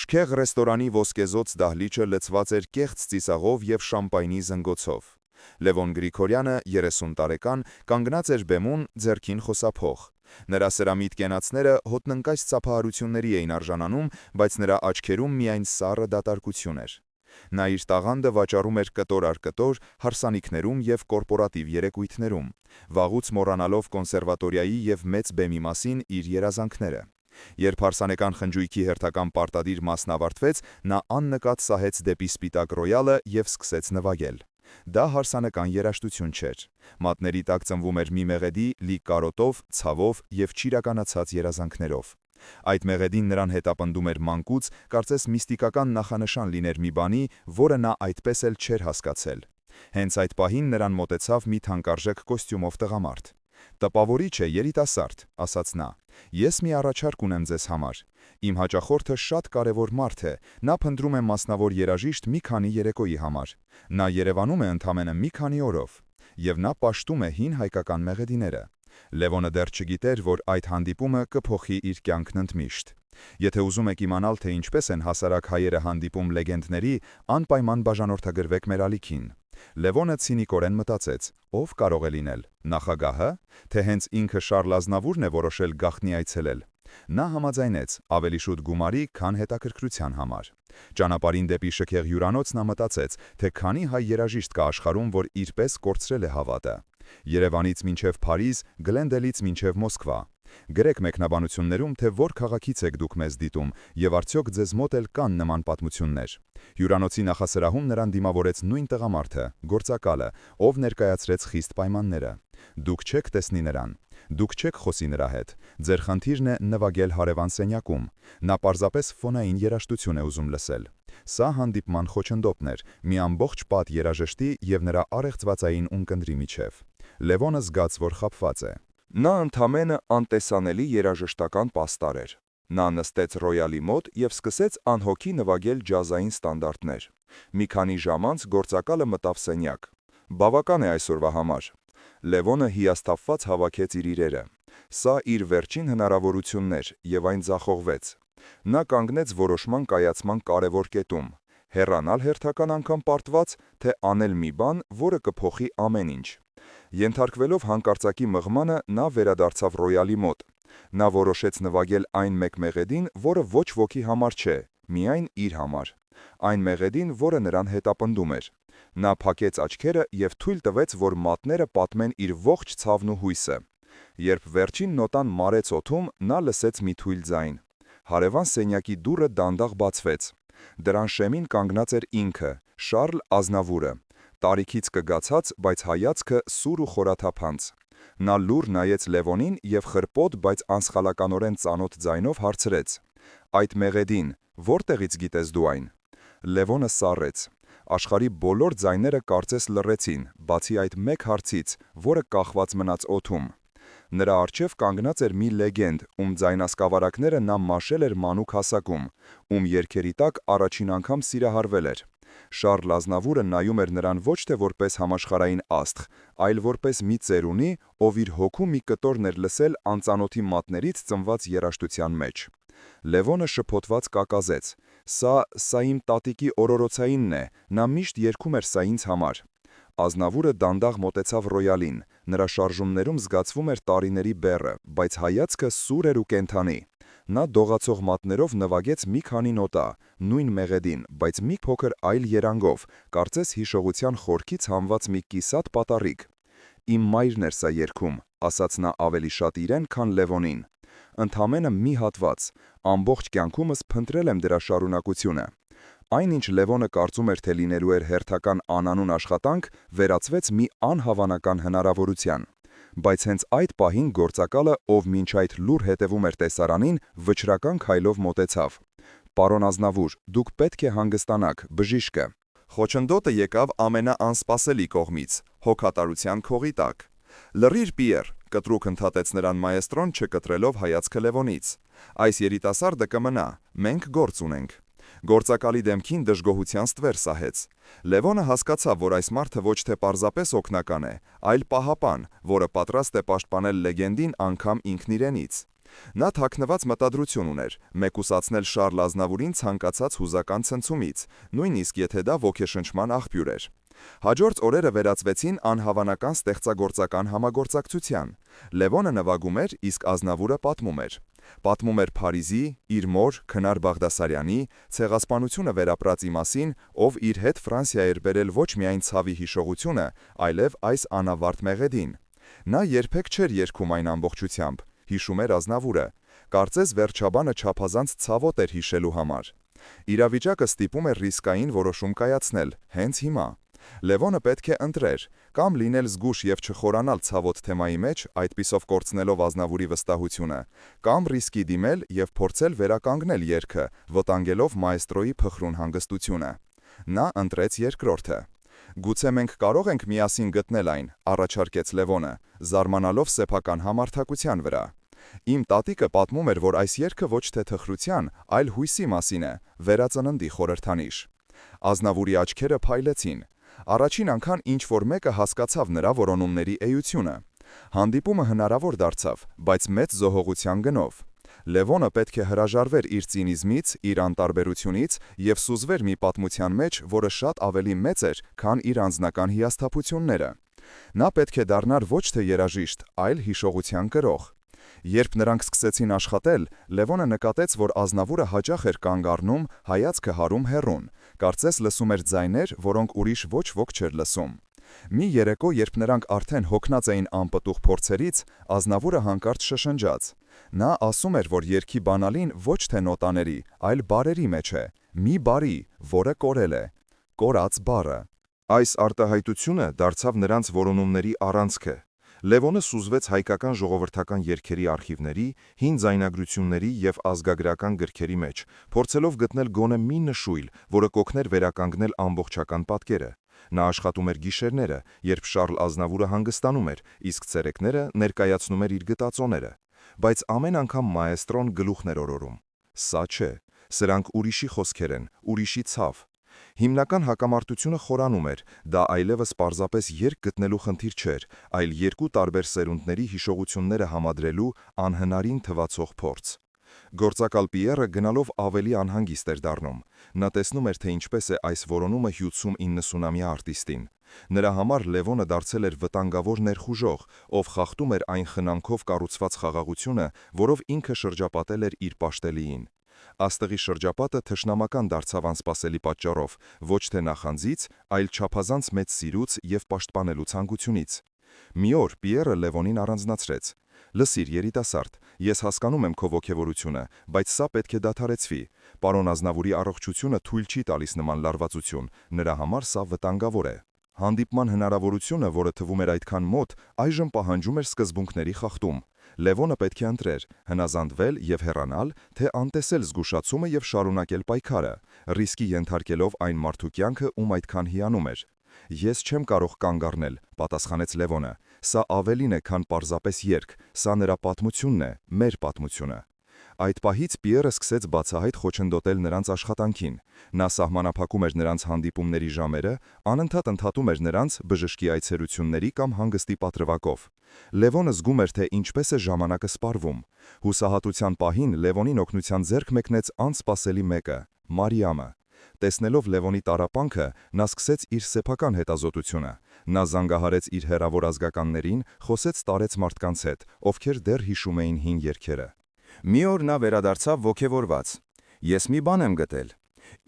Ուշքեղ ռեստորանի ոսկեզոծ դահլիճը լցված էր կեղծ ծիսաղով և շամպայնի զնգոցով։ Լևոն Գրիգորյանը 30 տարեկան կանգնած էր բեմում, ձեռքին խոսափող։ Նրա սրամիտ կենացները հոտնընկած ծափահարությունների էին արժանանում, բայց նրա աչքերում միայն սառը դատարկություն էր։ Նա իր տաղանդը վաճառում էր կտոր առ կտոր հարսանիքներում և կորպորատիվ երեկույթներում, վաղուց մոռանալով կոնսերվատորիայի և մեծ բեմի մասին իր երազանքները։ Երբ հարսանեկան խնջույքի հերթական պարտադիր մասն ավարտվեց, նա աննկատ սահեց դեպի Սպիտակ Ռոյալը և սկսեց նվագել։ Դա հարսանեկան երաժշտություն չէր։ Մատների տակ ծնվում էր մի մեղեդի լի կարոտով, ցավով և չիրականացած երազանքներով։ Այդ մեղեդին նրան հետապնդում էր մանկուց, կարծես միստիկական նախանշան լիներ մի բանի, որը նա այդպես էլ չէր հասկացել։ Հենց այդ պահին նրան մոտեցավ մի թանկարժեք կոստյումով տղամարդ։ «Տպավորիչ է, երիտասարդ», ասաց նա։ «Ես մի առաջարկ ունեմ ձեզ համար։ Իմ հաճախորդը շատ կարևոր մարդ է, նա փնտրում է մասնավոր երաժիշտ մի քանի երեկոյի համար։ Նա Երևանում է ընդամենը մի քանի օրով»։ Եվ նա պաշտում է հին հայկական մեղեդիները։ Լևոնը դեռ չգիտեր, որ այդ հանդիպումը կփոխի իր կյանքն ընդմիշտ։ Եթե ուզում եք իմանալ, թե ինչպես են հասարակ հայերը հանդիպում լեգենդների, անպայման բաժանորդագրվեք մեր ալիքին։ Լևոնը ցինիկորեն մտածեց. ով կարող է լինել, նախագահը, թե հենց ինքը Շառլ Ազնավուրն է որոշել գաղտնի այցելել։ Նա համաձայնեց ավելի շուտ գումարի, քան հետաքրքրության համար։ Ճանապարհին դեպի շքեղ հյուրանոց նա մտածեց, թե քանի հայ երաժիշտ կա աշխարհում, որ իրպես կորցրել է հավատը։ Երևանից մինչև Փարիզ, Գլենդելից մինչև Մոսկվա։ Գրեք մեկնաբանություններում, թե որ քաղաքից եք դուք մեզ դիտում, եւ արդյոք ձեզ մոտ էլ կան նման պատմություններ։ Հյուրանոցի նախասրահում նրան դիմավորեց նույն տղամարդը, գործակալը, ով ներկայացրեց խիստ պայմանները։ Դուք չեք տեսնի նրան։ Դուք չեք խոսի նրա հետ։ Ձեր խնդիրն է նվագել հարևան սենյակում։ Նա պարզապես ֆոնային երաժշտություն է ուզում լսել։ Սա հանդիպման խոչընդոտն էր, մի ամբողջ պատ երաժշտի եւ նրա առեղծվածային ունկնդրի միջև։ Լևոնը զգաց, որ խաբված է։ Նա ընդամենը անտեսանելի երաժշտական պաստառ էր։ Նա նստեց Ռոյալի մոտ և սկսեց անհոգի նվագել ջազային ստանդարտներ։ Մի քանի ժամ անց գործակալը մտավ սենյակ։ «Բավական է այսօրվա համար»։ Լևոնը հիասթափված հավաքեց իր իրերը։ Սա իր վերջին հնարավորությունն էր, և այն ձախողվեց։ Նա կանգնեց որոշման կայացման կարևոր կետում՝ հեռանալ հերթական անգամ պարտված, թե անել մի բան, որը կփոխի ամեն ինչ։ Ենթարկվելով հանկարծակի մղմանը, նա վերադարձավ Ռոյալի մոտ։ Նա որոշեց նվագել այն մեկ մեղեդին, որը ոչ ոքի համար չէ, միայն իր համար։ Այն մեղեդին, որը նրան հետապնդում էր։ Նա փակեց աչքերը և թույլ տվեց, որ մատները պատմեն իր ողջ ցավն ու հույսը։ Երբ վերջին նոտան մարեց օդում, նա լսեց մի թույլ ձայն։ Հարևան սենյակի դուռը դանդաղ բացվեց։ Դրան շեմին կանգնած էր ինքը՝ Շառլ Ազնավուրը։ Տարիքից կգացած, բայց հայացքը սուր ու խորաթափանց։ Նա լուռ նայեց Լևոնին և խրպոտ, բայց անսխալականորեն ծանոթ ձայնով հարցրեց. «Այդ մեղեդին, որտեղից գիտես դու այն»։ Լևոնը սառեց։ Աշխարհի բոլոր ձայները կարծես լռեցին, բացի այդ մեկ հարցից, որը կախված մնաց օդում։ Նրա առջև կանգնած էր մի լեգենդ, ում ձայնասկավառակները նա մաշել էր մանուկ հասակում, ում երգերի տակ առաջին անգամ սիրահարվել էր։ Շառլ Ազնավուրը նայում էր նրան ոչ թե որպես համաշխարհային աստղ, այլ որպես մի ծերունի, ով իր հոգու մի կտորն էր լսել անծանոթի մատներից ծնված երաժշտության մեջ։ Լևոնը շփոթված կակազեց. Սա իմ տատիկի օրորոցայինն է, նա միշտ երգում էր սա ինձ համար։ Ազնավուրը դանդաղ մոտեցավ Ռոյալին, նրա շարժումներում զգացվում էր տարիների բեռը, բայց հայացքը սուր էր ու կենդանի։ Նա դողացող մատներով նվագեց մի քանի նոտա, նույն մեղեդին, բայց մի փոքր այլ երանգով, կարծես հիշողության խորքից հանված մի կիսատ պատառիկ։ «Իմ մայրն էր սա երգում», ասաց նա ավելի շատ իրեն, քան Լևոնին։ «Ընդամենը մի հատված, ամբողջ կյանքումս փնտրել եմ դրա շարունակությունը»։ Այնինչ Լևոնը կարծում էր, թե լինելու էր հերթական անանուն աշխատանք, վերածվեց մի անհավանական հնարավորության։ Բայց հենց այդ պահին գործակալը, ով մինչ այդ լուռ հետևում էր տեսարանին, վճռական քայլով մոտեցավ։ «Պարոն Ազնավուր, դուք պետք է հանգստանաք, բժիշկը»։ Խոչընդոտը եկավ ամենաանսպասելի կողմից՝ հոգատարության քողի տակ։ «Լռիր, Պիեր», կտրուկ ընդհատեց նրան մաեստրոն, չկտրելով հայացքը Լևոնից։ «Այս երիտասարդը կմնա, մենք գործ ունենք»։ Գործակալի դեմքին դժգոհության ստվեր սահեց։ Լևոնը հասկացավ, որ այս մարդը ոչ թե պարզապես օգնական է, այլ պահապան, որը պատրաստ է պաշտպանել լեգենդին անգամ ինքն իրենից։ Նա թաքնված մտադրություն ուներ՝ մեկուսացնել Շարլ Ազնավուրին ցանկացած հուզական ցնցումից, նույնիսկ եթե դա ոգեշնչման աղբյուր էր։ Հաջորդ օրերը վերածվեցին անհավանական ստեղծագործական համագործակցության։ Լևոնը նվագում էր, իսկ Ազնավուրը պատմում էր։ Պատմում էր Փարիզի, իր մոր Քնար Բաղդասարյանի, ցեղասպանությունը վերապրածի մասին, ով իր հետ Ֆրանսիա էր բերել ոչ միայն ցավի հիշողությունը, այլև այս անավարտ մեղեդին։ Նա երբեք չէր երգում այն ամբողջությամբ, հիշում էր Ազնավուրը, կարծես վերջաբանը չափազանց ցավոտ էր հիշելու համար։ Իրավիճակը ստիպում էր ռիսկային որոշում կայացնել, հենց հիմա։ Լևոնը պետք է ընտրեր, կամ լինել զգույշ և չխորանալ ցավոտ թեմայի մեջ, այդպիսով կորցնելով Ազնավուրի վստահությունը, կամ ռիսկի դիմել և փորձել վերականգնել երգը, վտանգելով մաեստրոյի փխրուն հանգստությունը։ Նա ընտրեց երկրորդը։ «Գուցե մենք կարող ենք միասին գտնել այն», առաջարկեց Լևոնը, զարմանալով սեփական համարձակության վրա։ «Իմ տատիկը պատմում էր, որ այս երգը ոչ թե թխրության, այլ հույսի մասին է, վերածննդի խորհրդանիշ»։ Ազնավուրի աչքերը փայլեցին։ Առաջին անգամ ինչ-որ մեկը հասկացավ նրա որոնումների էությունը։ Հանդիպումը հնարավոր դարձավ, բայց մեծ զոհողության գնով։ Լևոնը պետք է հրաժարվեր իր ցինիզմից, իր անտարբերությունից և սուզվեր մի պատմության մեջ, որը շատ ավելի մեծ էր, քան իր անձնական հիասթափությունները։ Նա պետք է դառնար ոչ թե երաժիշտ, այլ հիշողության կրող։ Երբ նրանք սկսեցին աշխատել, Լևոնը նկատեց, որ Ազնավուրը հաճախ էր կանգ առնում, հայացքը հարում հեռուն, կարծես լսում էր ձայներ, որոնք ուրիշ ոչ ոք չէր լսում։ Մի երեկո, երբ նրանք արդեն հոգնած էին անպտուղ փորձերից, Ազնավուրը հանկարծ շշնջաց։ Նա ասում էր, որ երգի բանալին ոչ թե նոտաների, այլ բառերի մեջ է, մի բառի, որը կորել է։ Կորած բառը։ Այս արտահայտությունը դարձավ նրանց որոնումների առանցքը։ Լևոնը սուզվեց հայկական ժողովրդական երգերի արխիվների, հին ձայնագրությունների և ազգագրական գրքերի մեջ, փորձելով գտնել գոնե մի նշույլ, որը կօգներ վերականգնել ամբողջական պատկերը։ Նա աշխատում էր գիշերները, երբ Շարլ Ազնավուրը հանգստանում էր, իսկ ցերեկները ներկայացնում էր իր գտածոները։ Բայց ամեն անգամ մաեստրոն գլուխն էր օրորում. «Սա չէ, սրանք ուրիշի խոսքեր են, ուրիշի ցավ»։ Հիմնական հակամարտությունը խորանում էր, դա այլևս պարզապես երգ գտնելու խնդիր չէր, այլ երկու տարբեր սերունդների հիշողությունները համադրելու անհնարին թվացող փորձ։ Գործակալ Պիերը գնալով ավելի անհանգիստ էր դառնում։ Նա տեսնում էր, թե ինչպես է այս որոնումը հյուծում 90-ամյա արտիստին։ Նրա համար Լևոնը դարձել էր վտանգավոր ներխուժող, ով խախտում էր այն խնամքով կառուցված խաղաղությունը, որով ինքը շրջապատել էր իր պաշտելիին։ Աստղի շրջապատը թշնամական դարձավ անսպասելի պատճառով, ոչ թե նախանձից, այլ չափազանց մեծ սիրուց և պաշտպանելու ցանկությունից։ Մի օր Պիերը Լևոնին առանձնացրեց. «Լսիր, երիտասարդ, ես հասկանում եմ քո ոգևորությունը, բայց սա պետք է դադարեցվի։ Պարոն Ազնավուրի առողջությունը թույլ չի տալիս նման լարվածություն, նրա համար սա վտանգավոր է»։ Հանդիպման հնարավորությունը, որը թվում էր այդքան մոտ, այժմ պահանջում էր սկզբունքների խախտում։ Լևոնը պետք է ընտրեր՝ հնազանդվել և հեռանալ, թե անտեսել զգուշացումը և շարունակել պայքարը, ռիսկի ենթարկելով այն մարդու կյանքը, ում այդքան հիանում էր։ «Ես չեմ կարող կանգ առնել», պատասխանեց Լևոնը։ «Սա ավելին է, քան պարզապես երգ, սա նրա պատմությունն է, մեր պատմությունը»։ Այդ պահից Պիերը սկսեց բացահայտ խոչընդոտել նրանց աշխատանքին։ Նա սահմանափակում էր նրանց հանդիպումների ժամերը, անընդհատ ընդհատում էր նրանց բժշկի այցելությունների կամ հանգստի պատրվակով։ Լևոնը զգում էր, թե ինչպես է ժամանակը սպառվում։ Հուսահատության պահին Լևոնին օգնության ձեռք մեկնեց անսպասելի մեկը՝ Մարիամը։ Տեսնելով Լևոնի տառապանքը, նա սկսեց իր սեփական հետազոտությունը։ Նա զանգահարեց իր հեռավոր ազգականներին, խոսեց տարեց մարդկանց հետ, ովքեր դեռ հիշում էին հին երգերը։ Մի օր նա վերադարձավ ոգևորված. «Ես մի բան եմ գտել։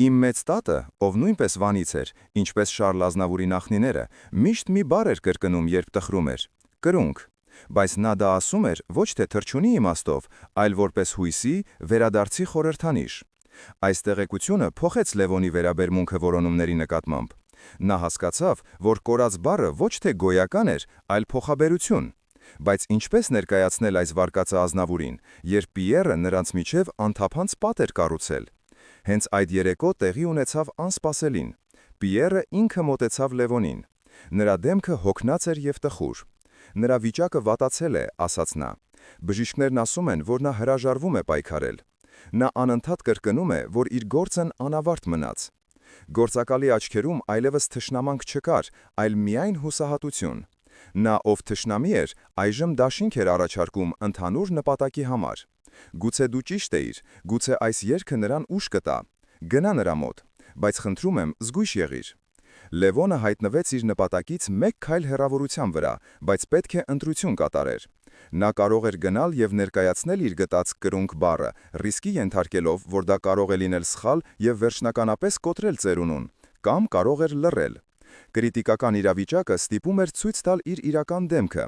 Իմ մեծ տատը, ով նույնպես Վանից էր, ինչպես Շարլ Ազնավուրի նախնիները, միշտ մի բառ էր կրկնում, երբ տխրում էր. կրունկ։ Բայց նա դա ասում էր ոչ թե թռչունի իմաստով, այլ որպես հույսի, վերադարձի խորհրդանիշ»։ Այս տեղեկությունը փոխեց Լևոնի վերաբերմունքը որոնումների նկատմամբ։ Նա հասկացավ, որ կորած բառը ոչ թե գոյական էր, այլ փոխաբերություն։ Բայց ինչպես ներկայացնել այս վարկածը Ազնավուրին, երբ Պիերը նրանց միջև անթափանց պատ էր կառուցել։ Հենց այդ երեկո տեղի ունեցավ անսպասելին։ Պիերը ինքը մոտեցավ Լևոնին։ Նրա դեմքը հոգնած էր և տխուր։ «Նրա վիճակը վատացել է», ասաց նա։ «Բժիշկներն ասում են, որ նա հրաժարվում է պայքարել։ Նա անընդհատ կրկնում է, որ իր գործն անավարտ մնաց»։ Գործակալի աչքերում այլևս թշնամանք չկար, այլ միայն հուսահատություն։ Նա, ով թշնամի էր, այժմ դաշինք էր առաջարկում ընդհանուր նպատակի համար։ Գուցե դու ճիշտ էիր, գուցե այս երգը նրան ուժ կտա։ Գնա նրա մոտ, բայց խնդրում եմ, զգույշ եղիր։ Լևոնը հայտնվեց իր նպատակից մեկ քայլ հեռավորության վրա, բայց պետք է ընտրություն կատարեր։ Նա կարող էր գնալ եւ ներկայացնել իր գտած կրունկ բառը, ռիսկի ենթարկելով, որ դա կարող է լինել սխալ եւ վերջնականապես կոտրել ծերունուն, կամ կարող էր լռել։ Կրիտիկական իրավիճակը ստիպում էր ցույց տալ իր իրական դեմքը։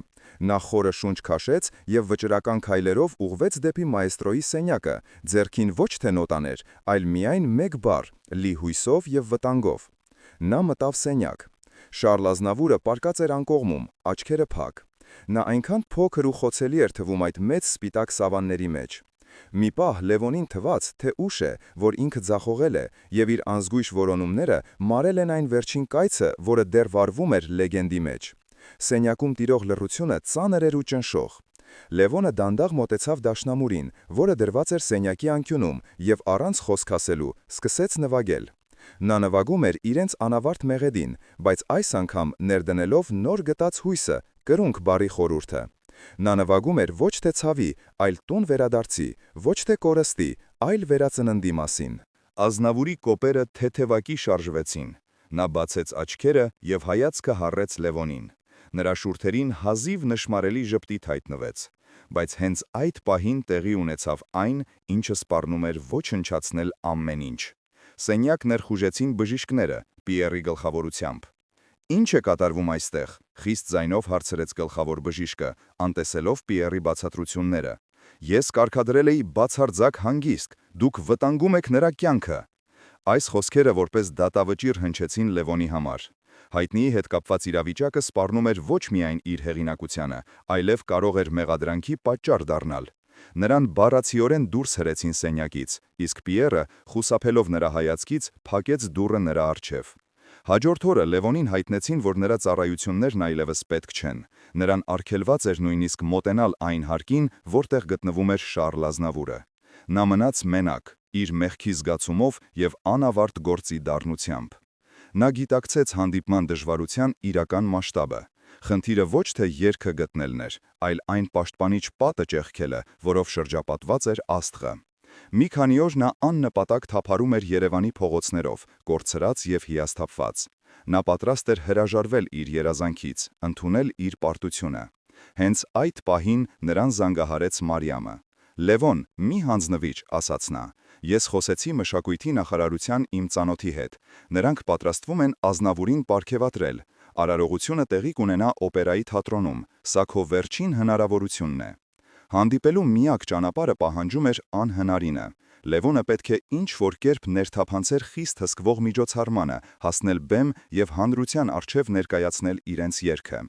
Նա խորը շունչ քաշեց եւ վճռական քայլերով ուղղվեց դեպի մայստրոյի սենյակը, ձեռքին ոչ թե նոտաներ, այլ միայն մեկ բառ՝ լի հույսով եւ վտանգով։ Նա մտավ սենյակ։ Շարլ Ազնավուրը պառկած էր անկողմում, աչքերը փակ։ Նա այնքան փոքր ու խոցելի էր թվում այդ մեծ սպիտակ սավանների մեջ։ Մի պահ Լևոնին թվաց, թե ուշ է, որ ինքը ձախողել է, եւ իր անզգույշ որոնումները մարել են այն վերջին կայծը, որը դեռ վառվում էր լեգենդի մեջ։ Սենյակում տիրող լռությունը ծանր էր ու ճնշող։ Լևոնը դանդաղ մոտեցավ դաշնամուրին, որը դրված էր սենյակի անկյունում, եւ առանց խոսք ասելու սկսեց նվագել։ Նա նվագում էր իրենց անավարտ մեղեդին, բայց այս անգամ ներդնելով նոր գտած հույսը, կրունկ բառի խորհուրդը։ Նա նվագում էր ոչ թե ցավի, այլ տուն վերադարձի, ոչ թե կորստի, այլ վերածննդի մասին։ Ազնավուրի կոպերը թեթևակի շարժվեցին։ Նա բացեց աչքերը եւ հայացքը հառեց Լևոնին։ Նրա շուրթերին հազիվ նշմարելի ժպտիթ հայտնվեց, բայց հենց այդ պահին տեղի ունեցավ այն, ինչը սպառնում էր ոչնչացնել ամեն ինչ։ Սենյակ ներխուժեցին բժիշկները, Պիերի գլխավորությամբ։ «Ինչ է կատարվում այստեղ», խիստ ձայնով հարցրեց գլխավոր բժիշկը, անտեսելով Պիերի բացատրությունները։ «Ես կարգադրել էի բացարձակ հանգիստ, դուք վտանգում եք նրա կյանքը»։ Այս խոսքերը որպես դատավճիռ հնչեցին Լևոնի համար։ Հայտնիի հետ կապված իրավիճակը սպառնում էր ոչ միայն իր հեղինակությանը, այլև կարող էր մեղադրանքի պատճառ դառնալ։ Նրան բառացիորեն դուրս հրեցին սենյակից, իսկ Պիերը, խուսափելով նրա հայացքից, փակեց դուռը նրա առջև։ Հաջորդ օրը Լևոնին հայտնեցին, որ նրա ծառայություններն այլևս պետք չեն։ Նրան արգելված էր նույնիսկ մոտենալ այն հարկին, որտեղ գտնվում էր Շարլ Ազնավուրը։ Նա մնաց մենակ, իր մեղքի զգացումով եւ անավարտ գործի դառնությամբ։ Նա գիտակցեց հանդիպման դժվարության իրական մասշտաբը։ Խնդիրը ոչ թե երգը գտնելն էր, այլ այն պաշտպանիչ պատը ճեղքելը, որով շրջապատված էր աստղը։ Մի քանի օր նա աննպատակ թափառում էր Երևանի փողոցներով, կորցրած եւ հիասթափված։ Նա պատրաստ էր հրաժարվել իր երազանքից, ընդունել իր պարտությունը։ Հենց այդ պահին նրան զանգահարեց Մարիամը։ «Լևոն, մի հանձնվիչ», ասաց նա։ «Ես խոսեցի մշակույթի նախարարության իմ ծանոթի հետ։ Նրանք պատրաստվում են Ազնավուրին պարգևատրել։ Արարողությունը տեղի կունենա օպերայի թատրոնում, սա քո վերջին հնարավորությունն է»։ Հանդիպելու միակ ճանապարհը պահանջում էր անհնարինը։ Լևոնը պետք է ինչ-որ կերպ ներթափանցեր խիստ հսկվող միջոցառմանը, հասնել բեմ եւ հանրության առջև ներկայացնել իրենց երգը։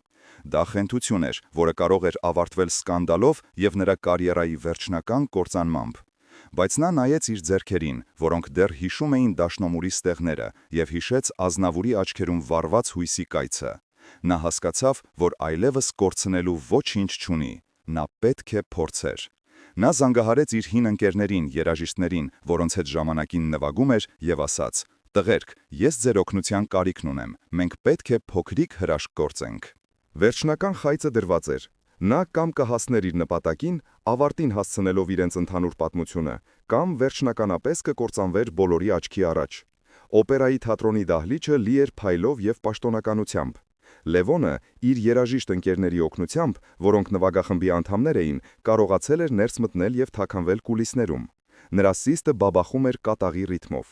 Դա խենթություն էր, որը կարող էր ավարտվել սկանդալով եւ նրա կարիերայի վերջնական կործանմամբ։ Բայց նա նայեց իր ձեռքերին, որոնք դեռ հիշում էին դաշնամուրի ստեղները, եւ հիշեց Ազնավուրի աչքերում վառված հույսի կայծը։ Նա հասկացավ, որ այլևս կորցնելու ոչինչ չունի։ Նա պետք է փորձեր։ Նա զանգահարեց իր հին ընկերներին, երաժիշտներին, որոնց հետ ժամանակին նվագում էր, եւ ասաց. «Տղերք, ես ձեր օգնության կարիքն ունեմ, մենք պետք է փոքրիկ հրաշք գործենք»։ Վերջնական խայծը դրված էր։ Նա կամ կհասներ իր նպատակին, ավարտին հասցնելով իրենց ընդհանուր պատմությունը, կամ վերջնականապես կկործանվեր բոլորի աչքի առաջ։ Օպերայի թատրոնի դահլիճը լի էր փայլով եւ պաշտոնականությամբ։ Լևոնը իր երաժիշտ ընկերների օգնությամբ, որոնք նվագախմբի անդամներ էին, կարողացել էր ներս մտնել եւ թաքնվել կուլիսներում։ Նրա սիստը բաբախում էր կատաղի ռիթմով։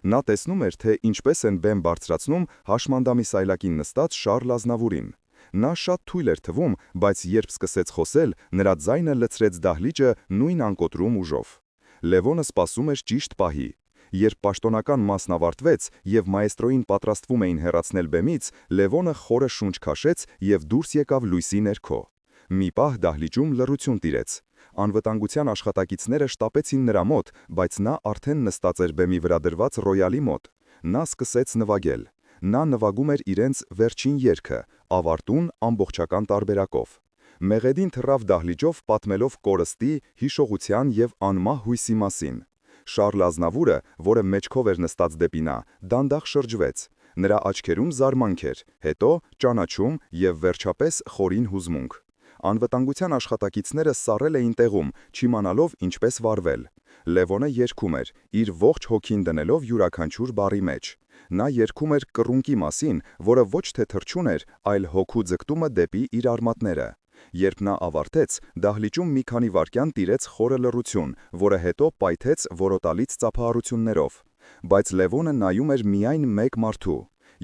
Նա տեսնում էր, թե ինչպես են բեմ բարձրացնում հաշմանդամի սայլակին նստած Շարլ Ազնավուրին։ Նա շատ թույլ էր թվում, բայց երբ սկսեց խոսել, նրա ձայնը լցրեց դահլիճը նույն անկոտրում ուժով։ Լևոնը սպասում էր ճիշտ պահի։ Երբ պաշտոնական մասն ավարտվեց եւ մայստրոին պատրաստվում էին հեռացնել բեմից, Լևոնը խորը շունչ քաշեց եւ դուրս եկավ լույսի ներքո։ Մի պահ դահլիճում լռություն տիրեց։ Անվտանգության աշխատակիցները շտապեցին նրա մոտ, բայց նա արդեն նստած էր բեմի վրա դրված ռոյալի մոտ։ Նա սկսեց նվագել։ Նա նվագում էր իրենց վերջին երգը, ավարտուն ամբողջական տարբերակով։ Մեղեդին թռավ դահլիճով պատմելով կորստի, հիշողության եւ անմահ հույսի մասին։ Շարլ Ազնավուրը, որը մեջքով էր նստած դեպի նա, դանդաղ շրջվեց։ Նրա աչքերում զարմանք էր, հետո ճանաչում եւ վերջապես խորին հուզմունք։ Անվտանգության աշխատակիցները սառել էին տեղում, չիմանալով ինչպես վարվել։ Լևոնը երգում էր, իր ողջ հոգին դնելով յուրաքանչյուր բառի մեջ։ Նա երգում էր կռունկի մասին, որը ոչ թե թռչուն էր, այլ հոգու ձգտումը դեպի իր արմատները։ Երբ նա ավարտեց, դահլիճում մի քանի վայրկյան տիրեց խորը լռություն, որը հետո պայթեց որոտալից ծափահարություններով։ Բայց Լևոնը նայում էր միայն մեկ մարդու,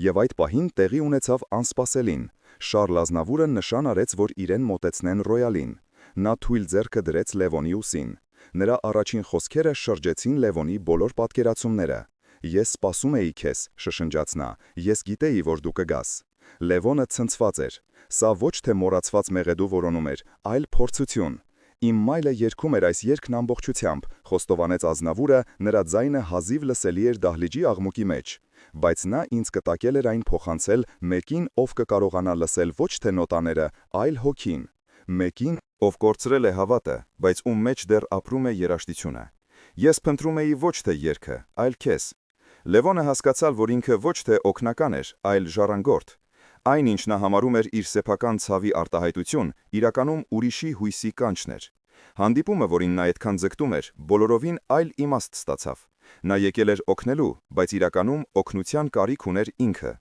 եւ այդ պահին տեղի ունեցավ անսպասելին։ Շարլ Ազնավուրը նշան արեց, որ իրեն մոտեցնեն ռոյալին։ Նա թույլ ձեռքը դրեց Լևոնի ուսին։ Նրա առաջին խոսքերը շրջեցին Լևոնի բոլոր պատկերացումները։ «Ես սպասում էի քեզ», շշնջաց նա, «ես գիտեի, որ դու կգաս»։ Լևոնը ցնցված էր։ Սա ոչ թե մոռացված մեղեդու որոնում էր, այլ փորձություն։ «Իմ մայլը երգում էր այս երգն ամբողջությամբ», խոստովանեց Ազնավուրը, նրա ձայնը հազիվ լսելի էր դահլիճի աղմուկի մեջ։ Բայց նա ինձ կտակել էր այն փոխանցել մեկին, ով կկարողանա լսել ոչ թե նոտաները, այլ հոգին։ Մեկին, ով կորցրել է հավատը, բայց ում մեջ դեռ ապրում է երաժշտությունը։ Ես փնտրում էի ոչ թե երգը, այլ քեզ։ Լևոնը հասկացավ, որ ինքը ոչ թե օգնական էր, այլ ժառանգորդ։ Այն, ինչ նա համարում էր իր սեփական ցավի արտահայտություն, իրականում ուրիշի հույսի կանչն էր։ Հանդիպումը, որին նա այդքան ձգտում էր, բոլորովին այլ իմաստ ստացավ։ Նա եկել էր օգնելու, բայց իրականում օգնության կարիք ուներ ինքը։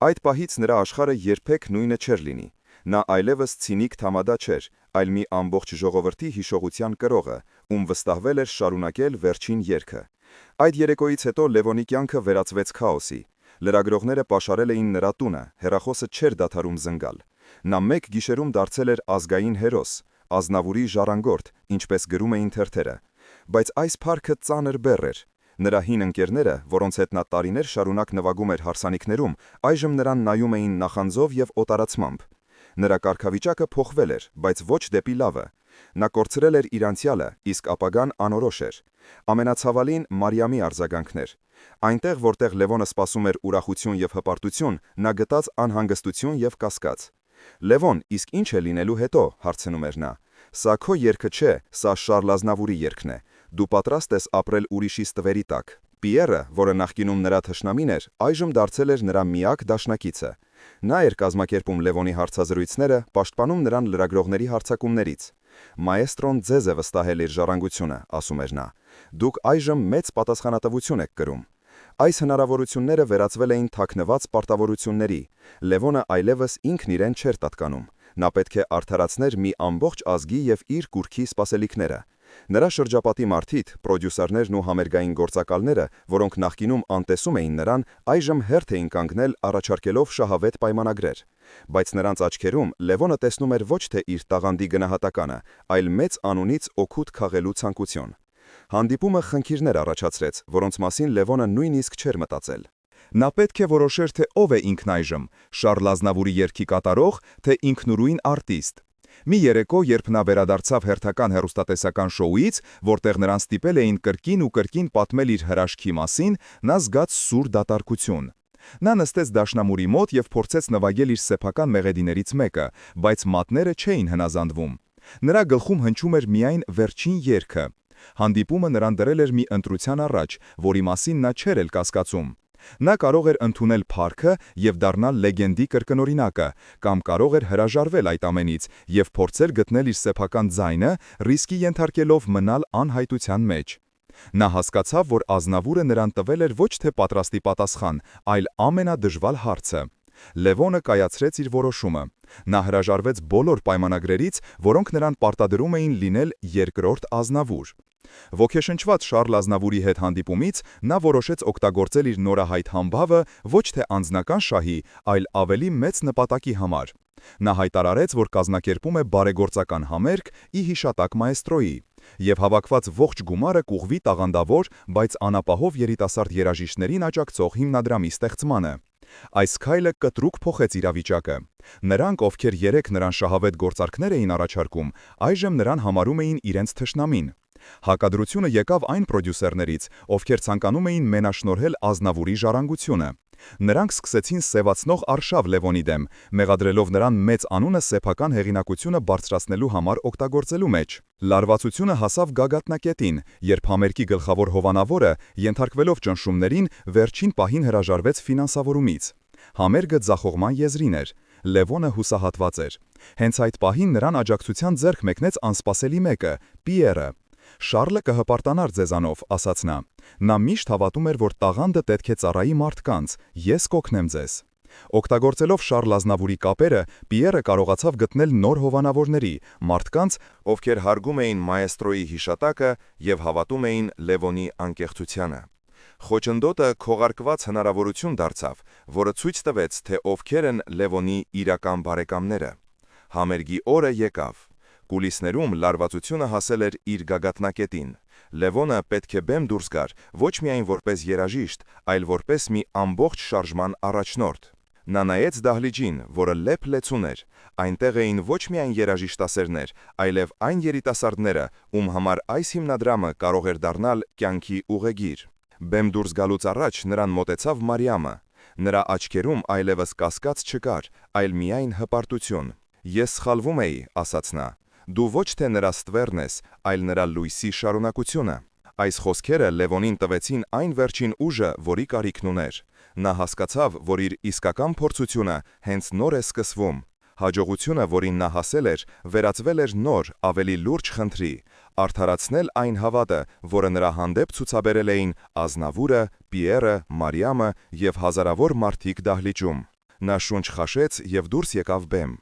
Այդ պահից նրա աշխարհը երբեք նույնը չէր լինի։ Նա այլևս ցինիկ թամադա չէր, այլ մի ամբողջ ժողովրդի հիշողության կրողը, ում վստահվել էր շարունակել վերջին երգը։ Այդ երեկոյից հետո Լևոնի կյանքը վերածվեց քաոսի։ Լրագրողները պաշարել էին նրա տունը, հեռախոսը չէր դադարում զնգալ։ Նա մեկ գիշերում դարձել էր ազգային հերոս, Ազնավուրի ժառանգորդ, ինչպես գրում էին թերթերը։ Բայց այս փառքը ծանր բեռ էր։ Նրա հին ընկերները, որոնց հետ նա տարիներ շարունակ նվագում էր հարսանիքներում, այժմ նրան նայում էին նախանձով եւ օտարացմամբ։ Նրա կարգավիճակը փոխվել էր, բայց ոչ դեպի լավը։ Նա կորցրել էր իր անցյալը, իսկ ապագան անորոշ էր։ Ամենացավալին Մարիամի արձագանքն էր։ Այնտեղ, որտեղ Լևոնը սպասում էր ուրախություն եւ հպարտություն, նա գտած անհանգստություն եւ կասկած։ «Լևոն, իսկ ինչ է լինելու հետո», հարցնում էր նա։ «Սա քո երգը չէ, սա Շարլ Ազնավուրի երգն է։ Դու պատրաստ ես ապրել ուրիշի ստվերի տակ»։ Պիերը, որը նախկինում նրա թշնամին էր, այժմ դարձել էր նրա միակ դաշնակիցը։ Նա էր կազմակերպում Լևոնի հարցազրույցները, պաշտպանում նրան լրագրողների հարձակումներից։ «Մաեստրոն ձեզ է վստահել իր ժառանգությունը», ասում էր նա։ «Դուք այժմ մեծ պատասխանատվություն եք կրում»։ Այս հնարավորությունները վերածվել էին թաքնված պարտավորությունների։ Լևոնը այլևս ինքն իրեն չէր պատկանում։ Նա պետք է արդարացներ մի ամբողջ ազգի եւ իր կուռքի սպասելիքները։ Նրա շրջապատի մարդիկ, պրոդյուսերներն ու համերգային գործակալները, որոնք նախկինում անտեսում էին նրան, այժմ հերթ էին կանգնել առաջարկելով շահավետ պայմանագրեր։ Բայց նրանց աչքերում Լևոնը տեսնում էր ոչ թե իր տաղանդի գնահատականը, այլ մեծ անունից օգուտ քաղելու ցանկություն։ Հանդիպումը խնդիրներ առաջացրեց, որոնց մասին Լևոնը նույնիսկ չէր մտածել։ Նա պետք է որոշեր, թե ով է ինքն այժմ՝ Շարլ Ազնավուրի երգի կատարող, թե ինքնուրույն արտիստ։ Մի երեկո, երբ նա վերադարձավ հերթական հեռուստատեսական շոուից, որտեղ նրան ստիպել էին կրկին ու կրկին պատմել իր հրաշքի մասին, նա զգաց սուր դատարկություն։ Նա նստեց դաշնամուրի մոտ եւ փորձեց նվագել իր սեփական մեղեդիներից մեկը, բայց մատները չէին հնազանդվում։ Նրա գլխում հնչում էր միայն վերջին երգը։ Հանդիպումը նրան դրել էր մի ընտրության առաջ, որի մասին նա չէր էլ կասկածում։ Նա կարող էր ընդունել փառքը եւ դառնալ լեգենդի կրկնօրինակը, կամ կարող էր հրաժարվել այդ ամենից եւ փորձել գտնել իր սեփական ձայնը, ռիսկի ենթարկելով մնալ անհայտության մեջ։ Նա հասկացավ, որ Ազնավուրը նրան տվել էր ոչ թե պատրաստի պատասխան, այլ ամենադժվար հարցը։ Լևոնը կայացրեց իր որոշումը։ Նա հրաժարվեց բոլոր պայմանագրերից, որոնք նրան պարտադրում էին լինել երկրորդ Ազնավուր։ Ոգեշնչված Շարլ Ազնավուրի հետ հանդիպումից նա որոշեց օգտագործել իր նորահայտ համբավը ոչ թե անձնական շահի, այլ ավելի մեծ նպատակի համար։ Նա հայտարարեց, որ կազմակերպում է բարեգործական համերգ ի հիշատակ մաեստրոյի, եւ հավաքված ողջ գումարը կուղղվի տաղանդավոր, բայց անապահով երիտասարդ երաժիշտներին աջակցող հիմնադրամի ստեղծմանը։ Այս քայլը կտրուկ փոխեց իրավիճակը։ Նրանք, ովքեր երեք նրան շահավետ գործարքներ էին առաջարկում, այժմ նրան համարում էին իրենց թշնամին։ Հակադրությունը եկավ այն պրոդյուսերներից, ովքեր ցանկանում էին մենաշնորհել Ազնավուրի ժառանգությունը։ Նրանք սկսեցին սևացնող արշավ Լևոնի դեմ, մեղադրելով նրան մեծ անունը սեփական հեղինակությունը բարձրացնելու համար օգտագործելու մեջ։ Լարվածությունը հասավ գագաթնակետին, երբ համերգի գլխավոր հովանավորը, ենթարկվելով ճնշումներին, վերջին պահին հրաժարվեց ֆինանսավորումից։ Համերգը ձախողման եզրին էր։ Լևոնը հուսահատված էր։ Հենց այդ պահին նրան աջակցության ձեռք մեկնեց անսպասելի մեկը՝ Պիերը։ «Շառլը կհպարտանար ձեզանով», ասաց նա։ Նա միշտ հավատում էր, որ տաղանդը պետք է ծառայի մարդկանց, ես կօգնեմ ձեզ։ Օգտագործելով Շառլ Ազնավուրի կապերը, Պիերը կարողացավ գտնել նոր հովանավորների, մարդկանց, ովքեր հարգում էին մաեստրոյի հիշատակը և հավատում էին Լևոնի անկեղծությանը։ Խոչընդոտը քողարկված հնարավորություն դարձավ, որը ցույց տվեց, թե ովքեր են Լևոնի իրական բարեկամները։ Համերգի օրը եկավ։ Կուլիսներում լարվածությունը հասել էր իր գագաթնակետին։ Լևոնը պետք է բեմ դուրս գար ոչ միայն որպես երաժիշտ, այլ որպես մի ամբողջ շարժման առաջնորդ։ Նա նայեց դահլիճին, որը լեփ-լեցուն էր։ Այնտեղ էին ոչ միայն երաժիշտասերներ, այլև այն երիտասարդները, ում համար այս հիմնադրամը կարող էր դառնալ կյանքի ուղեգիր։ Բեմ դուրս գալուց առաջ նրան մոտեցավ Մարիամը։ Նրա աչքերում այլևս կասկած չկար, այլ միայն հպարտություն։ «Ես սխալվում էի», ասաց նա։ «Դու ոչ թե նրա ստվերն ես, այլ նրա լույսի շարունակությունը»։ Այս խոսքերը Լևոնին տվեցին այն վերջին ուժը, որի կարիքն ուներ։ Նա հասկացավ, որ իր իսկական փորձությունը հենց նոր է սկսվում։ Հաջողությունը, որին նա հասել էր, վերածվել էր նոր, ավելի լուրջ խնդրի՝ արդարացնել այն հավատը, որը նրա հանդեպ ցուցաբերել էին Ազնավուրը, Պիերը, Մարիամը և հազարավոր մարդիկ դահլիճում։ Նա շունչ խաշեց և դուրս եկավ բեմ։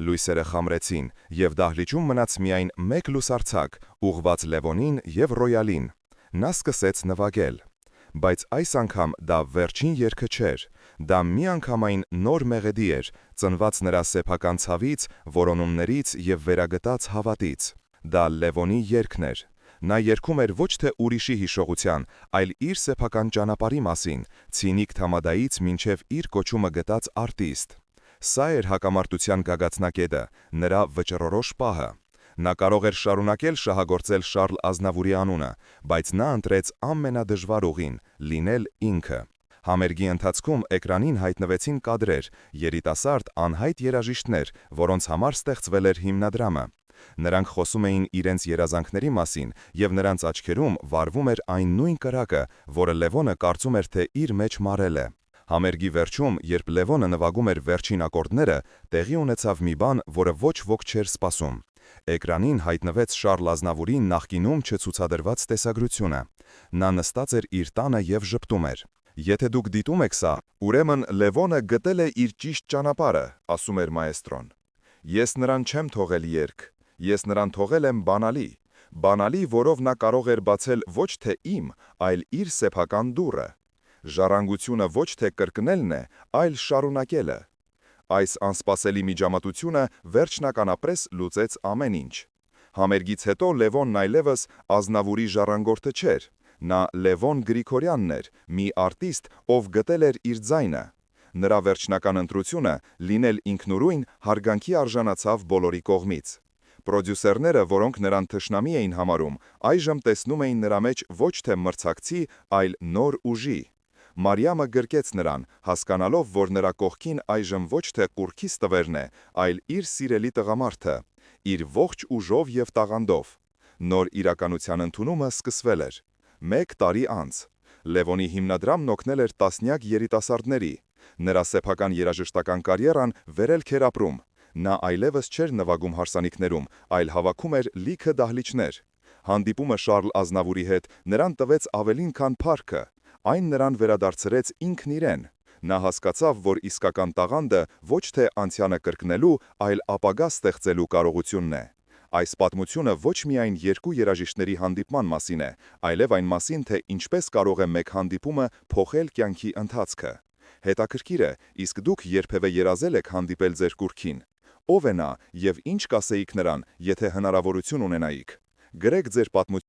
Լույսերը խամրեցին, և դահլիճում մնաց միայն մեկ լուսարձակ, ուղղված Լևոնին և Ռոյալին։ Նա սկսեց նվագել։ Բայց այս անգամ դա վերջին երգը չէր։ Դա միանգամայն նոր մեղեդի էր, ծնված նրա սեփական ցավից, որոնումներից և վերագտած հավատից։ Դա Լևոնի երգն էր։ Նա երգում էր ոչ թե ուրիշի հիշողության, այլ իր սեփական ճանապարհի մասին, ցինիկ Թամադայից մինչև իր կոչումը գտած արտիստ։ Սա էր հակամարտության գագաթնակետը, նրա վճռորոշ պահը։ Նա կարող էր շարունակել շահագործել Շառլ Ազնավուրի անունը, բայց նա ընտրեց ամենադժվար ուղին՝ լինել ինքը։ Համերգի ընթացքում էկրանին հայտնվեցին կադրեր, երիտասարդ անհայտ երաժիշտներ, որոնց համար ստեղծվել էր հիմնադրամը։ Նրանք խոսում էին իրենց երազանքների մասին, և նրանց աչքերում վառվում էր այն նույն կրակը, որը Լևոնը կարծում էր, թե իր մեջ մարել է։ Համերգի վերջում, երբ Լևոնը նվագում էր վերջին ակորդները, տեղի ունեցավ մի բան, որը ոչ ոք չէր սպասում։ Էկրանին հայտնվեց Շառլ Ազնավուրի նախկինում չցուցադրված տեսագրությունը։ Նա նստած էր իր տանը և ժպտում էր։ «Եթե դուք դիտում եք սա, ուրեմն Լևոնը գտել է իր ճիշտ ճանապարհը», ասում էր մաեստրոն։ «Ես նրան չեմ թողել երգ, ես նրան թողել եմ բանալի, բանալի, որով նա կարող էր բացել ոչ թե իմ, այլ իր սեփական դուռը։ Ժառանգությունը ոչ թե կրկնելն է, այլ շարունակելը։ Այս անսպասելի միջամտությունը վերջնականապես լուծեց ամեն ինչ։ Համերգից հետո Լևոնն այլևս Ազնավուրի ժառանգորդը չէր։ Նա Լևոն Գրիգորյանն էր, մի արտիստ, ով գտել էր իր ձայնը։ Նրա վերջնական ընտրությունը՝ լինել ինքնուրույն, հարգանքի արժանացավ բոլորի կողմից։ Պրոդյուսերները, որոնք նրան թշնամի էին համարում, այժմ տեսնում էին նրա մեջ ոչ թե մրցակցի, այլ նոր ուժի։ Մարիամը գրկեց նրան, հասկանալով, որ նրա կողքին այժմ ոչ թե կուռքի ստվերն է, այլ իր սիրելի տղամարդը, իր ողջ ուժով և տաղանդով։ Նոր իրականության ընդունումը սկսվել էր։ 1 տարի անց Լևոնի հիմնադրամն օգնել էր տասնյակ երիտասարդների։ Նրա սեփական երաժշտական կարիերան վերելք էր ապրում։ Նա այլևս չէր նվագում հարսանիքներում, այլ հավաքում էր լիքը դահլիճներ։ Հանդիպումը Շառլ Ազնավուրի հետ նրան տվեց ավելին, քան փառքը։ Այն նրան վերադարձրեց ինքն իրեն։ Նա հասկացավ, որ իսկական տաղանդը ոչ թե անցյալը կրկնելու, այլ ապագա ստեղծելու կարողությունն է։ Այս պատմությունը ոչ միայն երկու երաժիշտների հանդիպման մասին է, այլև այն մասին, թե ինչպես կարող է մեկ հանդիպումը փոխել կյանքի ընթացքը։ Հետաքրքիր է, իսկ դուք երբևէ երազել եք հանդիպել ձեր կուռքին։ Ո՞վ է նա և ինչ կասեիք նրան, եթե հնարավորություն ունենայիք։ Գրեք ձեր պատմությունը